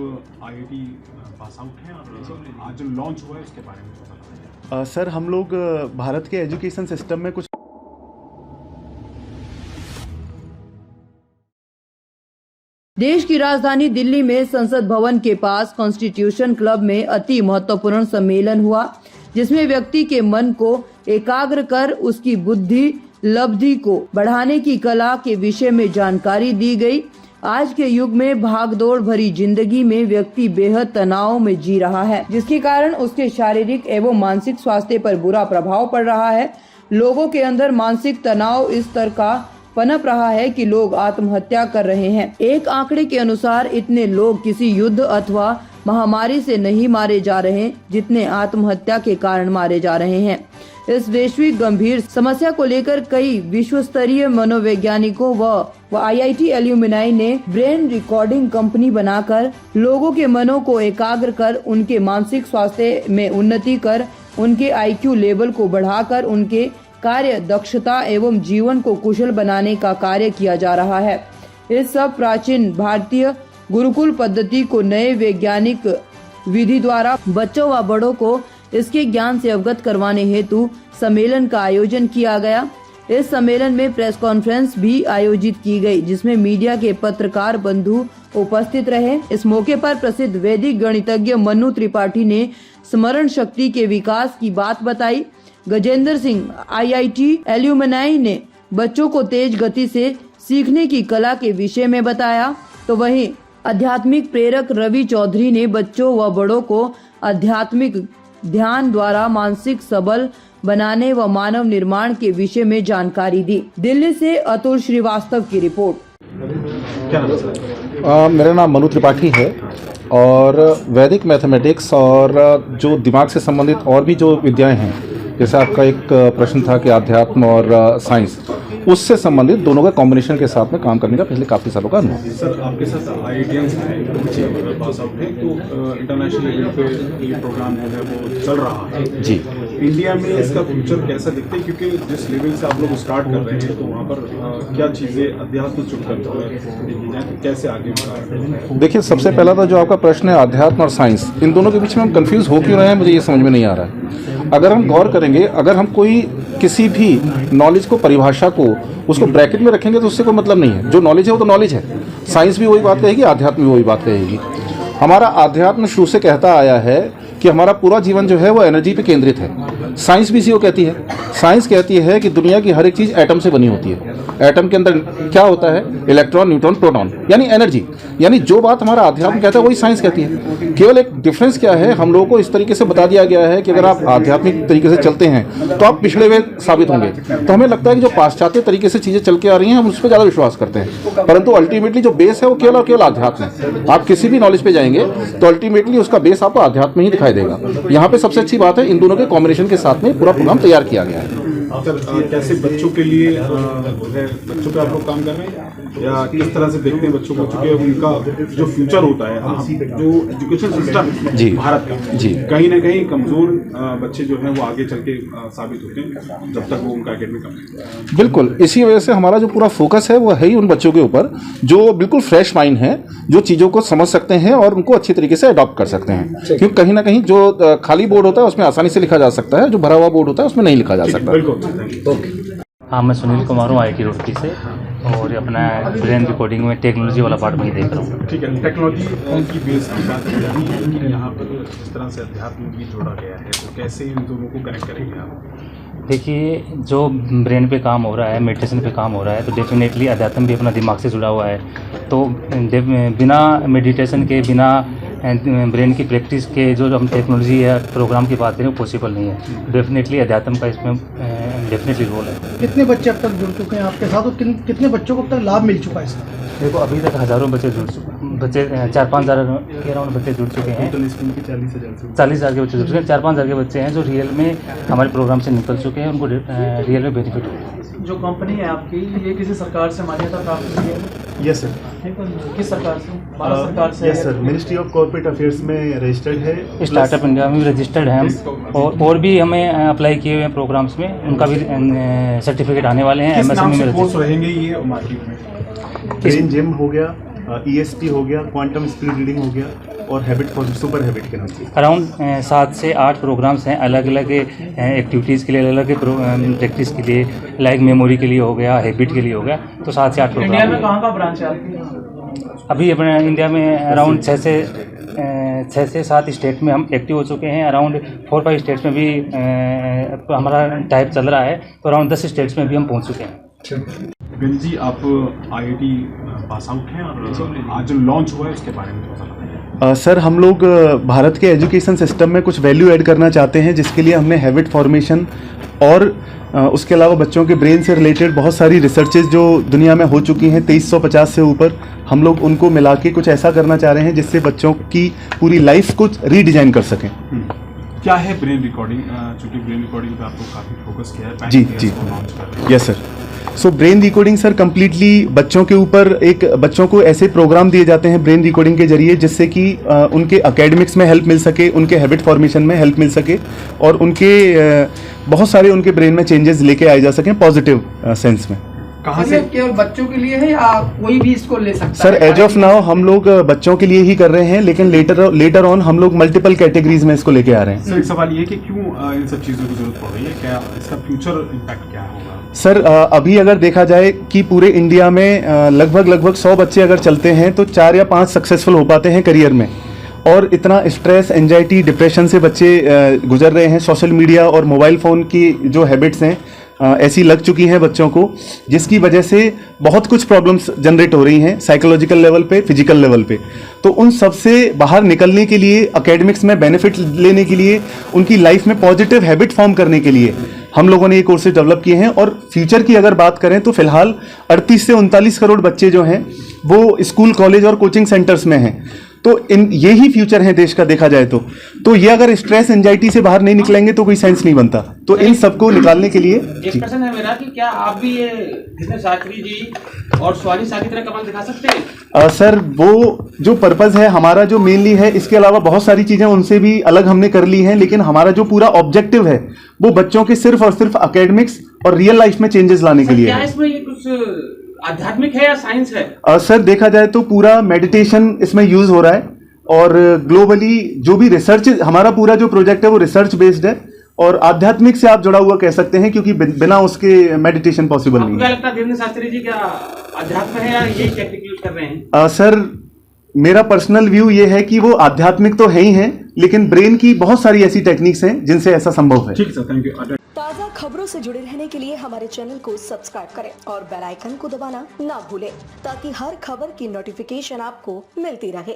IIT pass out हैं और आज जो लॉन्च हुआ है उसके बारे में बताइए। सर हम लोग भारत के एजुकेशन सिस्टम में कुछ देश की राजधानी दिल्ली में संसद भवन के पास कॉन्स्टिट्यूशन क्लब में अति महत्वपूर्ण सम्मेलन हुआ, जिसमें व्यक्ति के मन को एकाग्र कर उसकी बुद्धि लब्धि को बढ़ाने की कला के विषय में जानकारी दी गई। आज के युग में भागदौड़ भरी जिंदगी में व्यक्ति बेहद तनाव में जी रहा है, जिसके कारण उसके शारीरिक एवं मानसिक स्वास्थ्य पर बुरा प्रभाव पड़ रहा है। लोगों के अंदर मानसिक तनाव इस तरह का पनप रहा है कि लोग आत्महत्या कर रहे हैं। एक आंकड़े के अनुसार इतने लोग किसी युद्ध अथवा महामारी से नहीं मारे जा रहे जितने आत्महत्या के कारण मारे जा रहे हैं। इस वैश्विक गंभीर समस्या को लेकर कई विश्व स्तरीय मनोवैज्ञानिकों व IIT एल्यूमिनाई ने ब्रेन रिकॉर्डिंग कंपनी बनाकर लोगों के मनों को एकाग्र कर उनके मानसिक स्वास्थ्य में उन्नति कर उनके IQ लेवल को बढ़ाकर उनके कार्य दक्षता एवं जीवन को कुशल बनाने का कार्य किया जा रहा है। इस सब प्राचीन भारतीय गुरुकुल पद्धति को नए वैज्ञानिक विधि द्वारा बच्चों व बड़ों को इसके ज्ञान से अवगत करवाने हेतु सम्मेलन का आयोजन किया गया। इस सम्मेलन में प्रेस कॉन्फ्रेंस भी आयोजित की गई, जिसमें मीडिया के पत्रकार बंधु उपस्थित रहे। इस मौके पर प्रसिद्ध वैदिक गणितज्ञ मनु त्रिपाठी ने स्मरण शक्ति के विकास की बात बताई। गजेंद्र सिंह IIT एल्यूमिनाई ने बच्चों को तेज गति से सीखने की कला के विषय में बताया, तो वहीं आध्यात्मिक प्रेरक रवि चौधरी ने बच्चों व बड़ों को आध्यात्मिक ध्यान द्वारा मानसिक सबल बनाने व मानव निर्माण के विषय में जानकारी दी। दिल्ली से अतुल श्रीवास्तव की रिपोर्ट। मेरा नाम मनु त्रिपाठी है और वैदिक मैथमेटिक्स और जो दिमाग से संबंधित और भी जो विद्याएं हैं, जैसे आपका एक प्रश्न था कि अध्यात्म और साइंस, उससे संबंधित दोनों का कॉम्बिनेशन के साथ में काम करने का पिछले काफ़ी सालों का अनुभव। सर आपके साथ IITians हैं, पास आउट हैं, तो इंटरनेशनल लेवल पे ये प्रोग्राम है वो चल रहा है जी। इंडिया में इसका फ्यूचर कैसा दिखता है, क्योंकि जिस लेवल से आप लोग स्टार्ट कर रहे हैं तो वहाँ पर क्या चीज़ें अध्यात्म चुनकर देखी जाए तो कैसे आगे बढ़ा? देखिए, सबसे पहला तो जो आपका प्रश्न है अध्यात्म और साइंस, इन दोनों के बीच में हम कंफ्यूज हो क्यों रहे हैं, मुझे ये समझ में नहीं आ रहा है। अगर हम गौर करेंगे, अगर हम कोई किसी भी नॉलेज को, परिभाषा को, उसको ब्रैकेट में रखेंगे तो उससे कोई मतलब नहीं है। जो नॉलेज है वो तो नॉलेज है। साइंस भी वही बात कहेगी, अध्यात्म भी वही बात कहेगी। हमारा अध्यात्म शुरू से कहता आया है कि हमारा पूरा जीवन जो है वो एनर्जी पे केंद्रित है। साइंस भी इसी को कहती है। साइंस कहती है कि दुनिया की हर एक चीज़ एटम से बनी होती है। एटम के अंदर क्या होता है? इलेक्ट्रॉन, न्यूट्रॉन, प्रोटॉन, यानी एनर्जी। यानी जो बात हमारा अध्यात्म कहता है वही साइंस कहती है। केवल एक डिफरेंस क्या है, हम लोगों को इस तरीके से बता दिया गया है कि अगर आप आध्यात्मिक तरीके से चलते हैं तो आप पिछड़े हुए साबित होंगे। तो हमें लगता है कि जो पाश्चात्य तरीके से चीज़ें चल के आ रही हैं हम उस पर ज़्यादा विश्वास करते हैं, परंतु अल्टीमेटली जो बेस है वो केवल और केवल आध्यात्म है। आप किसी भी नॉलेज पे जाएंगे तो अल्टीमेटली उसका बेस आपको आध्यात्म ही दिखाई देगा। यहाँ पे सबसे अच्छी बात है, इन दोनों के कॉम्बिनेशन के साथ में पूरा प्रोग्राम तैयार किया गया है। कैसे बच्चों के लिए बच्चों पे आप लोग काम कर रहे हैं या किस तरह से देखते हैं बच्चों को, चूंकि उनका जो फ्यूचर होता है, जो एजुकेशन सिस्टम जी भारत का जी कहीं ना कहीं कमजोर बच्चे जो हैं वो आगे चल के साबित होते हैं जब तक वो उनका एकेडमिक। बिल्कुल, इसी वजह से हमारा जो पूरा फोकस है वो है ही उन बच्चों के ऊपर जो बिल्कुल फ्रेश माइंड है, जो चीज़ों को समझ सकते हैं और उनको अच्छी तरीके से अडॉप्ट कर सकते हैं। क्योंकि कहीं ना कहीं जो खाली बोर्ड होता है उसमें आसानी से लिखा जा सकता है, जो भरा हुआ बोर्ड होता है उसमें नहीं लिखा जा सकता। हाँ, मैं सुनील कुमार हूँ IIT रुड़की से और अपना ब्रेन रिकॉर्डिंग में टेक्नोलॉजी वाला पार्ट में ही देख रहा हूँ। ठीक है, टेक्नोलॉजी की बेस की बात की जाती है कि यहाँ पर जिस तरह से अध्यात्म भी जोड़ा गया है, तो कैसे इन दोनों को कनेक्ट करेंगे आप? देखिए, जो ब्रेन पे काम हो रहा है, मेडिटेशन पे काम हो रहा है, तो डेफिनेटली अध्यात्म भी अपना दिमाग से जुड़ा हुआ है। तो बिना मेडिटेशन के, बिना ब्रेन की प्रैक्टिस के जो हम टेक्नोलॉजी या प्रोग्राम की बात करें वो पॉसिबल नहीं है। डेफिनेटली अध्यात्म का इसमें डेफिनेटली रोल है। कितने बच्चे अब तक जुड़ चुके हैं आपके साथ और कितने बच्चों को अब तक लाभ मिल चुका है इसका? देखो, अभी तक हज़ारों बच्चे जुड़ चुके, बच्चे 4-5 हज़ार के अराउंड बच्चे जुड़ चुके हैं। 40,000 के बच्चे जुड़ चुके हैं। 4-5 हज़ार के बच्चे हैं जो रियल में हमारे प्रोग्राम से निकल चुके हैं, उनको रियल में बेनिफिट हो रहा है। जो कंपनी है आपकी, ये किसी सरकार से मान्यता प्राप्त हुई है? Yes sir. किस सरकार से? भारत सरकार से? Yes sir, ministry of corporate affairs में रजिस्टर्ड है। स्टार्टअप इंडिया में भी रजिस्टर्ड है हम, और भी हमें अप्लाई किए हुए हैं प्रोग्राम्स में, उनका भी सर्टिफिकेट आने वाले हैं। MSME में रहेंगे ये मार्केट में? ब्रेन जिम हो गया, ESP हो गया, क्वांटम स्पीड रीडिंग हो गया और हैबिट फॉर सुपर हैबिट के नाम से। अराउंड 7 से 8 प्रोग्राम्स हैं अलग अलग एक्टिविटीज़ के लिए, अलग अलग प्रैक्टिस के लिए, लाइक मेमोरी के लिए हो गया, हैबिट के लिए हो गया। तो 7 से 8 प्रोग्राम। इंडिया में कहाँ का ब्रांच है आपकी? अभी अपने इंडिया में अराउंड 6 से 7 स्टेट में हम एक्टिव हो चुके हैं। अराउंड 4-5 स्टेट्स में भी हमारा टाइप चल रहा है, तो अराउंड 10 स्टेट्स में भी हम पहुंच चुके हैं। बेनी जी, आप IIT पास आउट हैं और आज जो लॉन्च हुआ है उसके बारे में थोड़ा बताइए। सर, हम लोग भारत के एजुकेशन सिस्टम में कुछ वैल्यू ऐड करना चाहते हैं, जिसके लिए हमने हैबिट फॉर्मेशन और उसके अलावा बच्चों के ब्रेन से रिलेटेड बहुत सारी रिसर्चेज जो दुनिया में हो चुकी हैं 2350 से ऊपर, हम लोग उनको मिला के कुछ ऐसा करना चाह रहे हैं जिससे बच्चों की पूरी लाइफ को रीडिजाइन कर सकें। क्या है ब्रेन रिकॉर्डिंग? चूँकि ब्रेन रिकॉर्डिंग पे आपको काफ़ी फोकस किया है, जी जी, yes sir. So brain recording sir completely बच्चों के ऊपर बच्चों को ऐसे प्रोग्राम दिए जाते हैं ब्रेन रिकॉर्डिंग के जरिए, जिससे कि उनके एकेडमिक्स में हेल्प मिल सके, उनके हैबिट फॉर्मेशन में हेल्प मिल सके और उनके बहुत सारे उनके ब्रेन में चेंजेस लेके आए जा सकें पॉजिटिव सेंस में। कहाँ से? केवल बच्चों के लिए है या कोई भी इसको ले सकता है? सर, एज ऑफ नाउ हम लोग बच्चों के लिए ही कर रहे हैं, लेकिन लेटर ऑन हम लोग मल्टीपल कैटेगरीज में इसको लेके आ रहे हैं। सर, एक सवाल ये है कि क्यों इन सब चीज़ों की जरूरत पड़ रही है? क्या इसका फ्यूचर इम्पैक्ट क्या होगा? सर, अभी अगर देखा जाए कि पूरे इंडिया में लगभग 100 बच्चे अगर चलते हैं तो 4 या 5 सक्सेसफुल हो पाते हैं करियर में, और इतना स्ट्रेस, एंजाइटी, डिप्रेशन से बच्चे गुजर रहे हैं। सोशल मीडिया और मोबाइल फ़ोन की जो हैबिट्स हैं ऐसी लग चुकी हैं बच्चों को, जिसकी वजह से बहुत कुछ प्रॉब्लम्स जनरेट हो रही हैं साइकोलॉजिकल लेवल पे, फिजिकल लेवल पे। तो उन सब से बाहर निकलने के लिए, एकेडमिक्स में बेनिफिट लेने के लिए, उनकी लाइफ में पॉजिटिव हैबिट फॉर्म करने के लिए हम लोगों ने ये कोर्सेज डेवलप किए हैं। और फ्यूचर की अगर बात करें तो फिलहाल 38 से 39 करोड़ बच्चे जो हैं वो स्कूल, कॉलेज और कोचिंग सेंटर्स में हैं। तो ये ही फ्यूचर है देश का, देखा जाए तो ये अगर स्ट्रेस, एंजाइटी से बाहर नहीं निकलेंगे तो कोई सेंस नहीं बनता। तो इन सबको निकालने के लिए एक प्रश्न है मेरा कि क्या आप भी ये जितने शास्त्री जी और स्वामी शाह की तरह कमाल दिखा सकते हैं? सर, वो जो पर्पस है हमारा जो मेनली है, इसके अलावा बहुत सारी चीजें उनसे भी अलग हमने कर ली हैं, लेकिन हमारा जो पूरा ऑब्जेक्टिव है वो बच्चों के सिर्फ और सिर्फ एकेडमिक्स और रियल लाइफ में चेंजेस लाने के लिए क्या है। इसमें ये कुछ आध्यात्मिक है या साइंस है? सर, देखा जाए तो पूरा मेडिटेशन इसमें यूज हो रहा है, और ग्लोबली जो भी रिसर्च, हमारा पूरा जो प्रोजेक्ट है वो रिसर्च बेस्ड है, और आध्यात्मिक से आप जुड़ा हुआ कह सकते हैं, क्योंकि बिना उसके मेडिटेशन पॉसिबल नहीं क्या है। लगता है देवेंद्र शास्त्री जी क्या अध्यात्म है या ये टेक्निक यूज कर रहे हैं? सर, मेरा पर्सनल व्यू ये है कि वो आध्यात्मिक तो है ही हैं, लेकिन ब्रेन की बहुत सारी ऐसी टेक्निक्स हैं जिनसे ऐसा संभव है। ठीक है सर, थैंक यू। ताज़ा खबरों से जुड़े रहने के लिए हमारे चैनल को सब्सक्राइब करें और बेल आइकन को दबाना ना भूलें, ताकि हर खबर की नोटिफिकेशन आपको मिलती रहे।